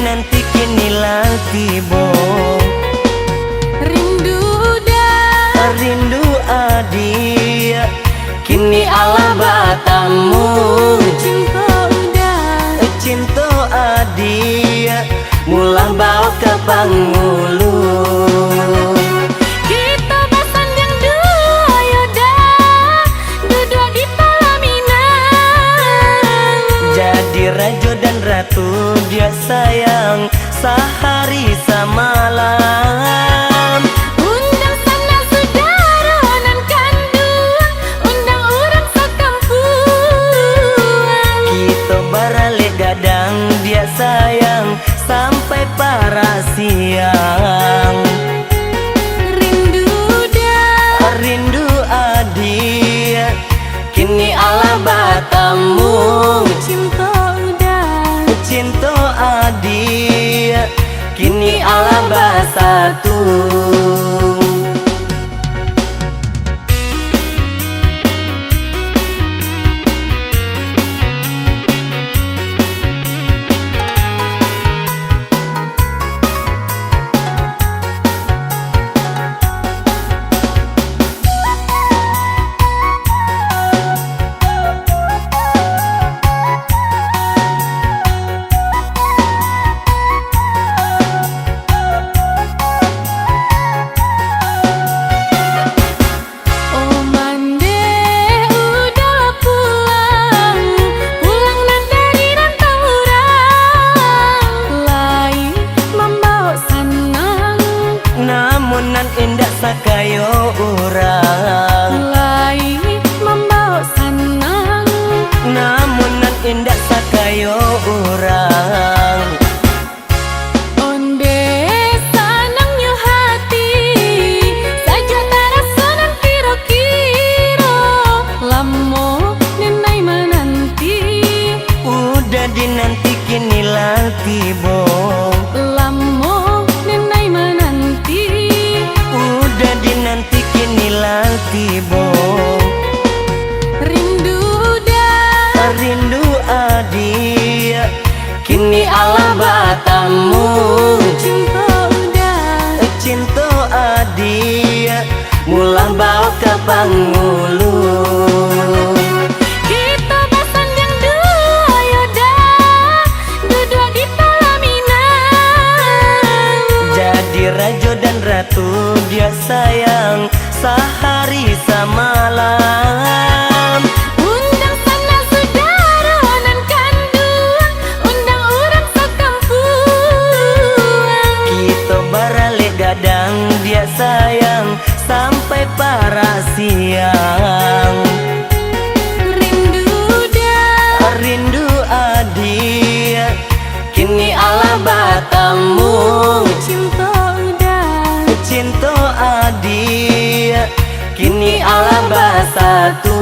dinanti kini lah tiba. Rindu dah, rindu adi, kini ala batamu. cinta udah, cinta adi, mulah bawa ke pangulu. kita bersanding dua yaudah, duduk di pelaminan. Jadi raja dan ratu dia sayang sehari semalam. Undang sana saudara nan kandung, undang orang sekampung. Kita barale gadang dia sayang sampai para siang. Rindu dah, Rindu adi, kini ala batamu. cinta udah, Cinta adi, kini ala basatu. oh mande udah pulang, pulang nan dari rantau orang, lain membawa senang, Namun nan indah sakayo orang. lain membawa senang. Namun nan indah sakayo orang. Onde sanangnya hati, saja terasa nan kiro-kiro, lamo nenai menanti, Udah dinanti kini lah tiba. lamo nenai menanti. Udah dinanti kini lah tiba. Rindu dah, Rindu adi, kini ala batamu. cinta udah, Cinta adi, mulah bawa ke pangulu. kita bersanding dua yaudah, duduk di pelaminan. Jadi raja dan ratu dia sayang sehari semalam. Undang sana saudara nan kandung, undang orang sekampung. Kita barale gadang dia sayang sampai para siang. Rindu dah, Rindu adi, kini ala batamu. cinta udah, Cinta adi, kini ala basatu.